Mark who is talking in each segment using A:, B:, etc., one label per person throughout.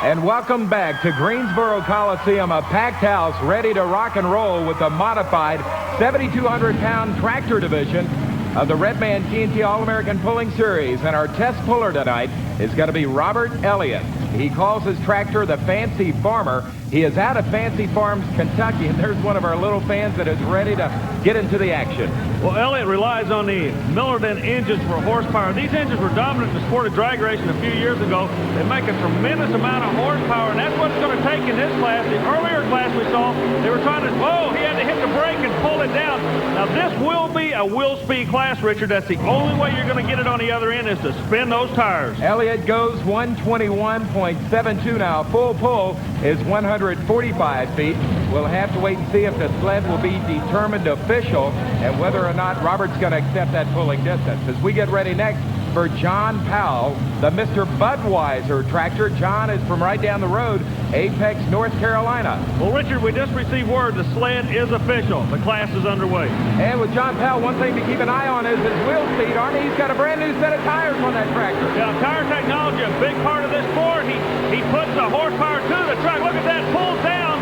A: And welcome back to Greensboro Coliseum, a packed house ready to rock and roll with the modified 7,200-pound tractor division of the Redman TNT All-American Pulling Series. And our test puller tonight is going to be Robert Elliott. He calls his tractor the Fancy Farmer. He is out of Fancy Farms, Kentucky, and there's one of our little fans that is ready to get into the action.
B: Well, Elliott relies on the Millerton engines for horsepower. These engines were dominant in the sport of drag racing a few years ago. They make a tremendous amount of horsepower, and that's what it's going to take in this class. The earlier class we saw, they were trying to, he had to hit the brake and pull it down. Now, this will be a wheel speed class, Richard. That's the only way you're going to get it on the other end is to spin those tires.
A: Elliott goes 121.72 now. Full pull is 145 feet. We'll have to wait and see if the sled will be determined official and whether or not Robert's going to accept that pulling distance. As we get ready next for John Powell, the Mr. Budweiser tractor. John is from right down the road, Apex, North Carolina.
B: Well, Richard, we just received word the sled is official. The class is underway.
A: And with John Powell, one thing to keep an eye on is his wheel speed. Arnie, he's got a brand new set of tires on that tractor.
B: Yeah, tire technology, a big part of this sport. He puts the horsepower to the track. Look at that, pulls down.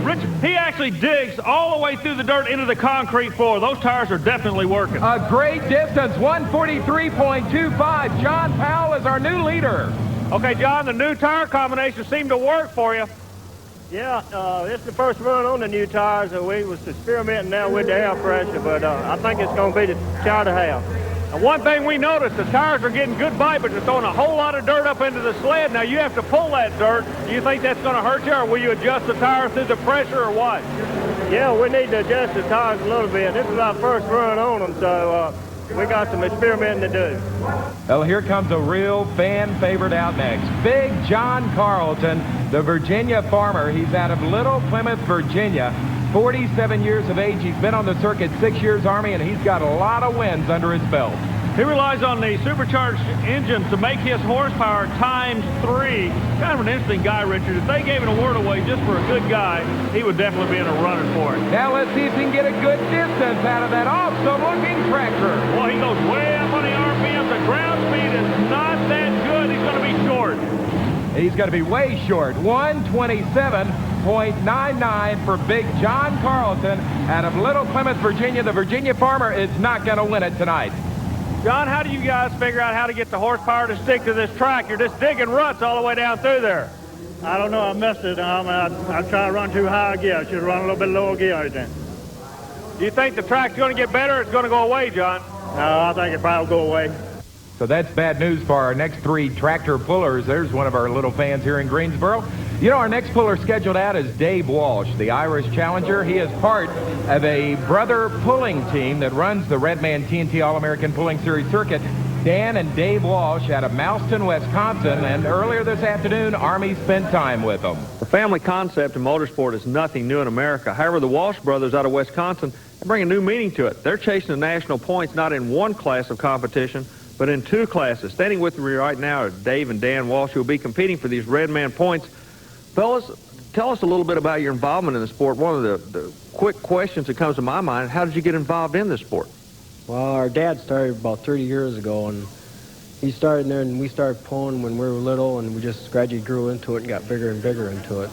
B: Richard, he actually digs all the way through the dirt into the concrete floor. Those tires are definitely working.
A: A great distance, 143.25. John Powell is our new leader.
B: Okay, John, the new tire combination seemed to work for you.
C: Yeah, it's the first run on the new tires, and we was experimenting now with the air pressure, but I think it's going to be the chow to have.
B: And one thing we noticed, the tires are getting good bite, but they're throwing a whole lot of dirt up into the sled. Now, you have to pull that dirt. Do you think that's going to hurt you, or will you adjust the tire through the pressure, or what?
C: Yeah, we need to adjust the tires a little bit. This is our first run on them, so we got some experimenting to do.
A: Well, here comes a real fan favorite out next. Big John Carlton, the Virginia farmer. He's out of Little Plymouth, Virginia. 47 years of age. He's been on the circuit 6 years Army, and he's got a lot of wins under his belt.
B: He relies on the supercharged engine to make his horsepower times 3. Kind of an interesting guy, Richard. If they gave an award away just for a good guy, he would definitely be in a running for it.
A: Now let's see if he can get a good distance out of that awesome-looking tractor.
B: Well, he goes way up on the RPM. The ground speed is not that good. He's going to be short.
A: He's going to be way short. 127.99 for Big John Carlton out of Little Plymouth, Virginia. The Virginia farmer is not going to win it tonight.
B: John, how do you guys figure out how to get the horsepower to stick to this track? You're just digging ruts all the way down through there.
C: I don't know. I missed it. I tried to run too high a gear. I should run a little bit lower gear then.
B: Do you think the track's going to get better or it's going to go away, John?
C: No, I think it probably will go away.
A: So that's bad news for our next 3 tractor pullers. There's one of our little fans here in Greensboro. You know, our next puller scheduled out is Dave Walsh, the Irish Challenger. He is part of a brother pulling team that runs the Redman TNT All-American Pulling Series circuit. Dan and Dave Walsh out of Mouston, Wisconsin, and earlier this afternoon, Army spent time with them.
D: The family concept in motorsport is nothing new in America. However, the Walsh brothers out of Wisconsin bring a new meaning to it. They're chasing the national points not in one class of competition, but in 2 classes. Standing with me right now are Dave and Dan Walsh, who will be competing for these Redman points. Fellas, tell us a little bit about your involvement in the sport. One of the quick questions that comes to my mind, how did you get involved in this sport?
E: Well, our dad started about 30 years ago, and he started there, and we started pulling when we were little, and we just gradually grew into it and got bigger and bigger into it.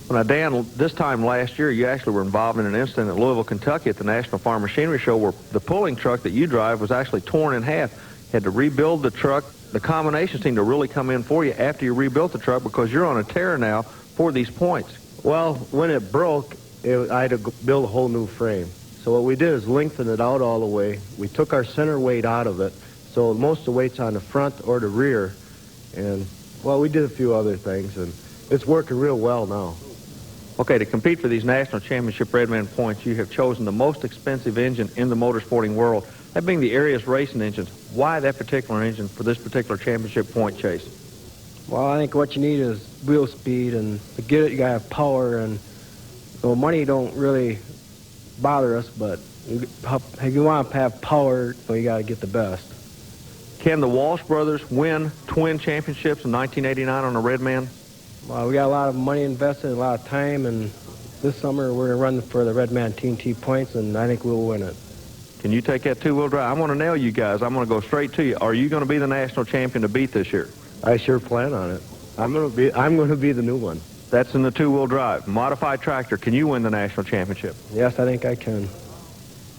D: Well, now, Dan, this time last year, you actually were involved in an incident at Louisville, Kentucky at the National Farm Machinery Show where the pulling truck that you drive was actually torn in half. You had to rebuild the truck. The combination seemed to really come in for you after you rebuilt the truck because you're on a tear now for these points.
F: Well, when it broke, I had to build a whole new frame. So what we did is lengthen it out all the way. We took our center weight out of it, so most of the weight's on the front or the rear. And, well, we did a few other things, and it's working real well now.
D: Okay, to compete for these national championship Redman points, you have chosen the most expensive engine in the motorsporting world, that being the Arias racing engines. Why that particular engine for this particular championship point chase?
E: Well, I think what you need is wheel speed, and to get it, you got to have power, and money don't really bother us, but if you want to have power, you got to get the best.
D: Can the Walsh brothers win twin championships in 1989 on a Redman?
E: Well, we got a lot of money invested, a lot of time, and this summer we're going to run for the Redman TNT points, and I think we'll win it.
D: Can you take that 2-wheel drive? I'm going to nail you guys. I'm going to go straight to you. Are you going to be the national champion to beat this year?
F: I sure plan on it. I'm going to be the new one.
D: That's in the two-wheel drive. Modified tractor. Can you win the national championship?
E: Yes, I think I can.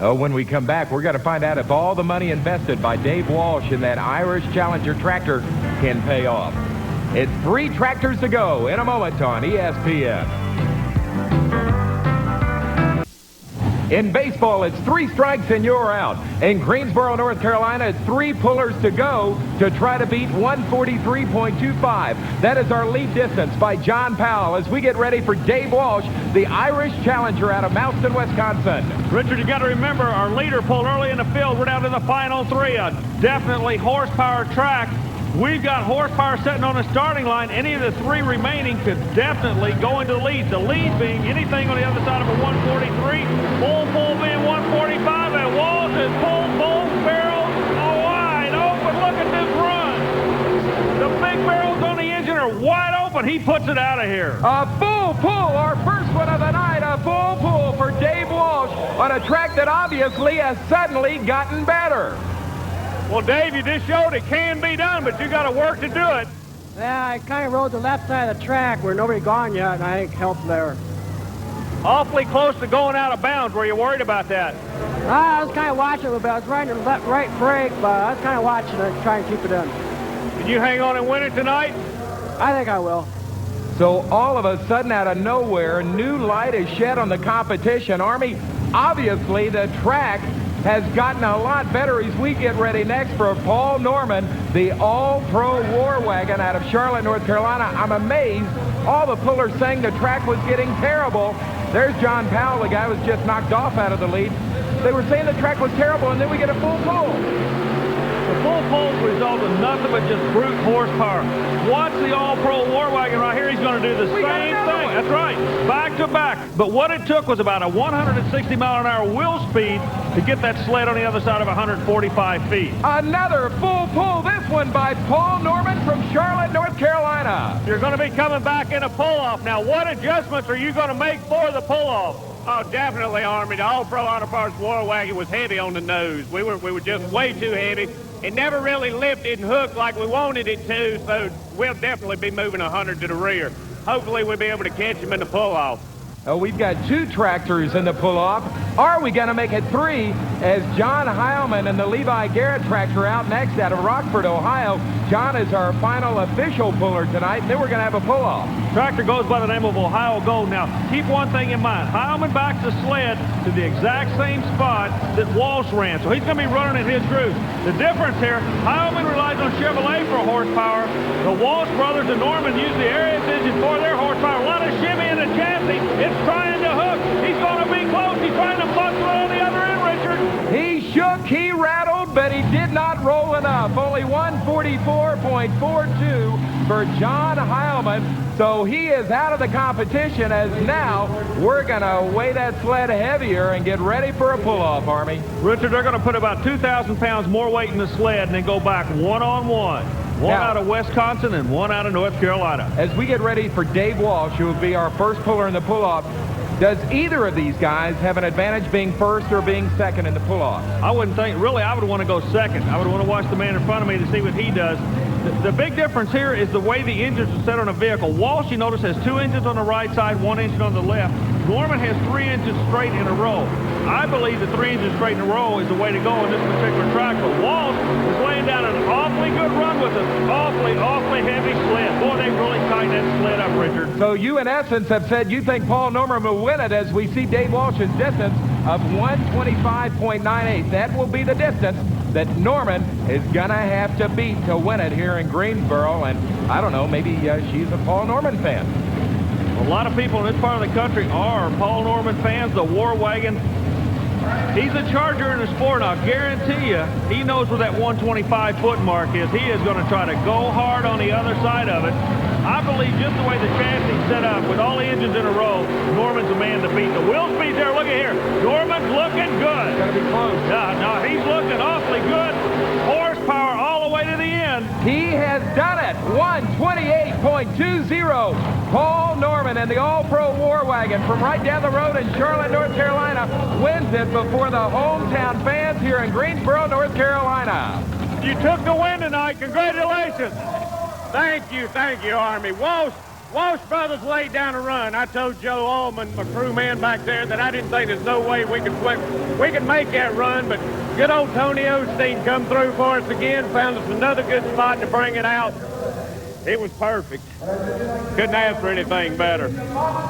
A: Oh, when we come back, we're going to find out if all the money invested by Dave Walsh in that Irish Challenger tractor can pay off. It's 3 tractors to go in a moment on ESPN. In baseball, it's 3 strikes and you're out. In Greensboro, North Carolina, it's 3 pullers to go to try to beat 143.25. That is our lead distance by John Powell as we get ready for Dave Walsh, the Irish Challenger out of Mouston, Wisconsin.
B: Richard, you got to remember, our leader pulled early in the field. We're down to the final 3. A definitely horsepower track. We've got horsepower sitting on the starting line. Any of the 3 remaining could definitely go into the lead. The lead being anything on the other side of a 143, pull being 145, and Walsh is pull, barrels wide open. Look at this run. The big barrels on the engine are wide open. He puts it out of here.
A: A full pull, our first one of the night, a full pull for Dave Walsh on a track that obviously has suddenly gotten better.
B: Well, Dave, you just showed it can be done, but you got to work to do it.
E: Yeah, I kind of rode the left side of the track where nobody gone yet, and I think helped there.
B: Awfully close to going out of bounds. Were you worried about that?
E: I was kind of watching a little bit. I was riding the right brake, but I was kind of watching it, trying to keep it in.
B: Can you hang on and win it tonight?
E: I think I will.
A: So all of a sudden, out of nowhere, new light is shed on the competition. Army, obviously the track has gotten a lot better as we get ready next for Paul Norman, the all-pro war wagon out of Charlotte, North Carolina. I'm amazed. All the pullers saying the track was getting terrible. There's John Powell, the guy was just knocked off out of the lead. They were saying the track was terrible, and then we get a full pull.
B: The full pulls result in nothing but just brute horsepower. Watch the all-pro war wagon right here. He's going to do the same thing. That's right. Back to back. But what it took was about a 160-mile-an-hour wheel speed to get that sled on the other side of 145 feet.
A: Another full pull, this one by Paul Norman from Charlotte, North Carolina.
B: You're going to be coming back in a pull-off. Now, what adjustments are you going to make for the pull-off?
C: Oh, definitely, Army. The all-pro auto parts war wagon was heavy on the nose. We were just way too heavy. It never really lifted and hooked like we wanted it to, so we'll definitely be moving 100 to the rear. Hopefully we'll be able to catch him in the pull-off.
A: Oh, we've got 2 tractors in the pull-off. Are we going to make it 3 as John Heilman and the Levi Garrett tractor out next out of Rockford, Ohio. John is our final official puller tonight, and then we're going to have a pull-off.
B: Tractor goes by the name of Ohio Gold. Now, keep one thing in mind. Heilman backs the sled to the exact same spot that Walsh ran, so he's going to be running in his groove. The difference here, Heilman relies on Chevrolet for horsepower. The Walsh brothers and Norman use the Arias engine for their horsepower. A lot of shimmy in the chassis. It's trying to hook. He's going to be close. He's trying to muscle it on the other end, Richard.
A: He shook, he rattled, but he did not roll enough. Only 144.42 for John Heilman. So he is out of the competition as now we're going to weigh that sled heavier and get ready for a pull-off, Army.
B: Richard, they're going to put about 2,000 pounds more weight in the sled and then go back one-on-one. One out of Wisconsin and one out of North Carolina.
A: As we get ready for Dave Walsh, who will be our first puller in the pull-off, does either of these guys have an advantage being first or being second in the pull-off?
B: I wouldn't think. Really, I would want to go second. I would want to watch the man in front of me to see what he does. The big difference here is the way the engines are set on a vehicle. Walsh, you notice, has 2 engines on the right side, 1 engine on the left. Norman has 3 engines straight in a row. I believe the 3 engines straight in a row is the way to go on this particular track. But Walsh is laying down an awfully good run with an awfully heavy sled. Boy, they really tightened that sled up, Richard.
A: So you, in essence, have said you think Paul Norman will win it as we see Dave Walsh's distance of 125.98. That will be the distance that Norman is going to have to beat to win it here in Greensboro. And I don't know, maybe she's a Paul Norman fan.
B: A lot of people in this part of the country are Paul Norman fans. The war wagon, he's a charger in the sport. I'll guarantee you he knows where that 125-foot mark is. He is going to try to go hard on the other side of it. I believe just the way the chassis is set up with all the engines in a row, Norman's the man to beat. The wheel speed there, look at here. Norman's looking good.
A: It's going to be close.
B: No, he's looking awfully good. Horsepower all the way to the end.
A: He has done it. 128.20. Paul Norman in the all-pro war wagon from right down the road in Charlotte, North Carolina, wins it before the hometown fans here in Greensboro, North Carolina.
B: You took the win tonight. Congratulations.
C: Thank you, Army. Walsh Brothers laid down a run. I told Joe Allman, my crewman back there, that I didn't think there's no way we could make that run, but good old Tony Osteen come through for us again, found us another good spot to bring it out. It was perfect. Couldn't ask for anything better.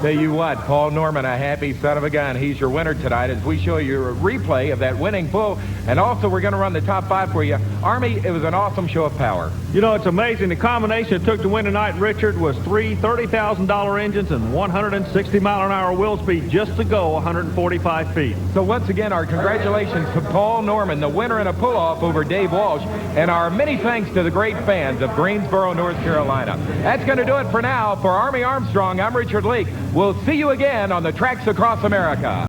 A: Tell you what, Paul Norman, a happy son of a gun. He's your winner tonight as we show you a replay of that winning pull. And also, we're going to run the top 5 for you. Army, it was an awesome show of power.
B: You know, it's amazing. The combination it took to win tonight, Richard, was 3 $30,000 engines and 160-mile-an-hour wheel speed just to go 145 feet.
A: So once again, our congratulations to Paul Norman, the winner in a pull-off over Dave Walsh, and our many thanks to the great fans of Greensboro, North Carolina. That's going to do it for now. For Army Armstrong, I'm Richard Leake. We'll see you again on the tracks across America.